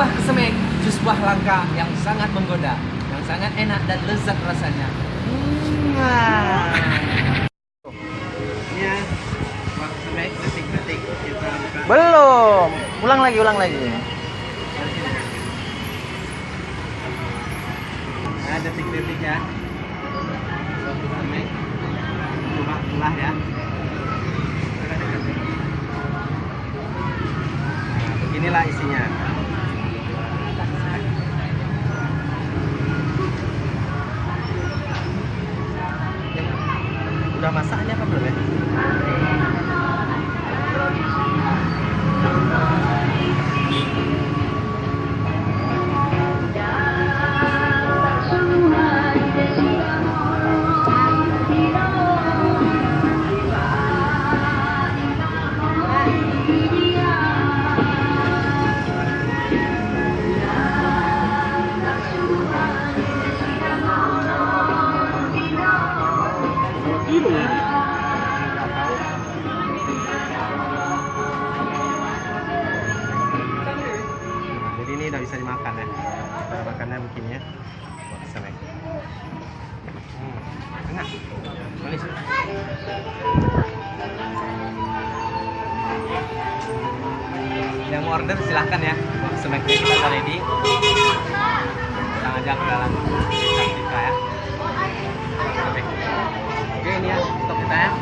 buah kesemek, jus buah langka yang sangat menggoda, yang sangat enak dan lezat rasanya. Ini ya, buah kesemek detik-detik kita buka. Belum. Ulang lagi. Nah, detik-detik ya. Buah kesemek. Coba belah ya. Nah, beginilah isinya. Udah masaknya apa belum ya? Jadi ini udah bisa dimakan ya. Cara makannya begini ya. Buah kesemek. Enak. Manis. Yang mau order silahkan ya. Buah kesemeknya kita ready. Datang aja ke dalam kita ya. Oke, ini ya untuk kita ya.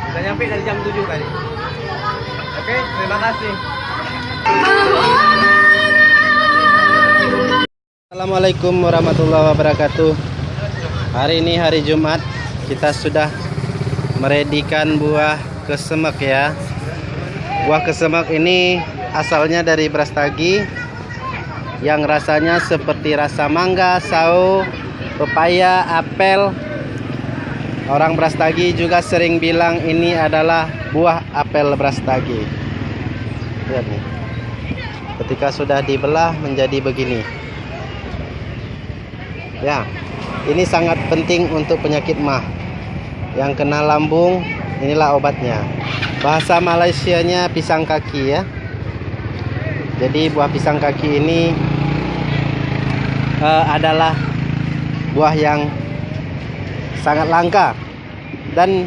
Udah nyampe dari jam 7 tadi. Oke, terima kasih. Assalamualaikum warahmatullahi wabarakatuh. Hari ini hari Jumat, kita sudah meredikan buah kesemek ya. Buah kesemek ini asalnya dari Brastagi, yang rasanya seperti rasa mangga, sawo, pepaya, apel. Orang Brastagi juga sering bilang ini adalah buah apel Brastagi. Lihat nih. Ketika sudah dibelah menjadi begini. Ya, ini sangat penting untuk penyakit mah. Yang kena lambung, inilah obatnya. Bahasa Malaysianya pisang kaki ya. Jadi buah pisang kaki ini adalah buah yang sangat langka, dan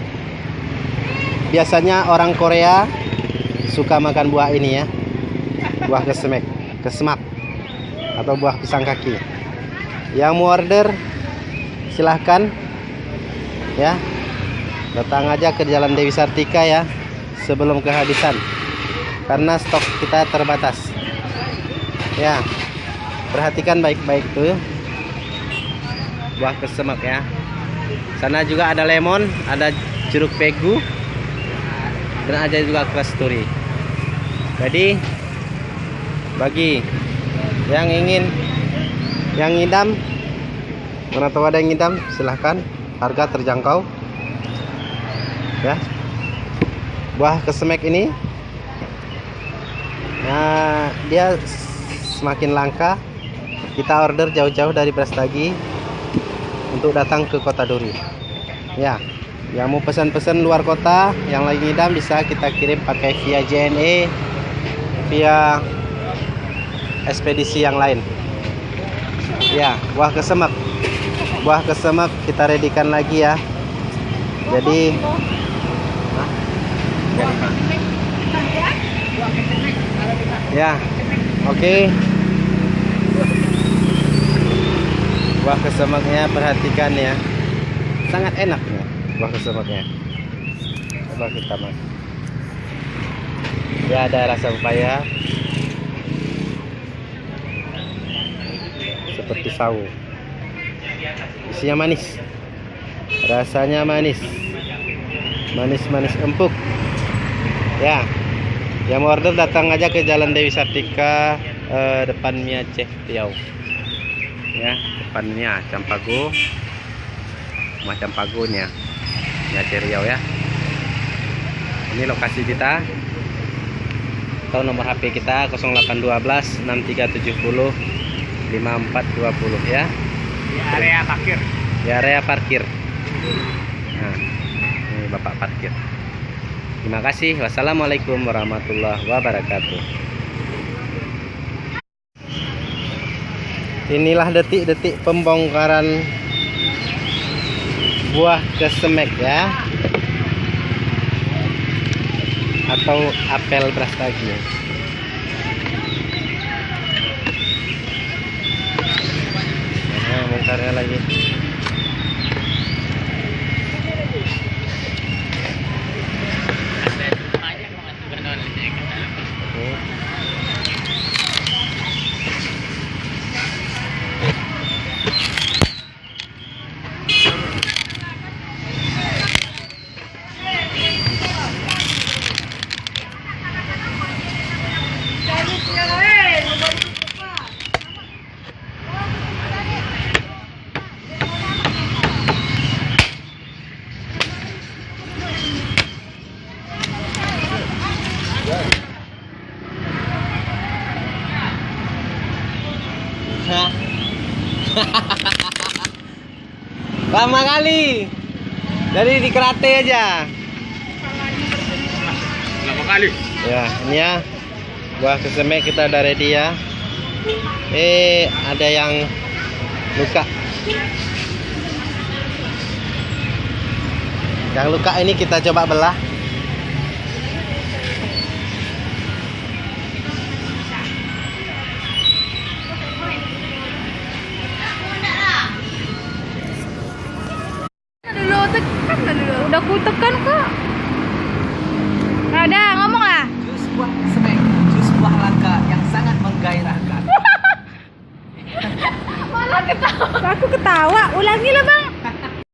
biasanya orang Korea suka makan buah ini ya, buah kesemek atau buah pisang kaki. Yang mau order silahkan ya, datang aja ke Jalan Dewi Sartika ya sebelum kehabisan, karena stok kita terbatas ya. Perhatikan baik-baik tuh buah kesemek ya. Sana juga ada lemon, ada jeruk pegu, dan ada juga kasturi. Jadi bagi yang ingin yang ngidam, mana tahu ada yang ngidam, silahkan. Harga terjangkau ya. Buah kesemek ini nah, dia semakin langka. Kita order jauh-jauh dari Brastagi untuk datang ke Kota Duri ya. Yang mau pesan-pesan luar kota, yang lagi ngidam, bisa kita kirim pakai via JNE, via ekspedisi yang lain ya. Buah kesemek kita redikan lagi ya. Jadi ya, oke. Buah kesemeknya perhatikan ya, sangat enak ya buah kesemeknya. Coba kita makan. Ya, ada rasa pepaya seperti sawo. Isinya manis, rasanya manis empuk ya. Yang mau order datang aja ke Jalan Dewi Sartika, depan Mia Ceh Riau ya, depannya Campago, rumah Campagonya Mia Ceh Riau ya. Ini lokasi kita, atau nomor HP kita 0812 6370 5420 ya. Di area parkir. Di area parkir. Nah, bapak parkir. Terima kasih. Wassalamualaikum warahmatullahi wabarakatuh. Inilah detik-detik pembongkaran buah kesemek ya, atau apel brastagi. Nah, bongkarnya lagi. Lama kali. Dari di Kerate aja. Lama kali. Ya, ini ya. Buah kesemek kita udah ready ya. Ada yang luka. Yang luka ini kita coba belah. Udah ku tekan kok. Nah, udah ngomong lah. Jus buah kesemek, jus buah langka yang sangat menggairahkan. Malah ketawa. Aku ketawa. Ulangi lah bang.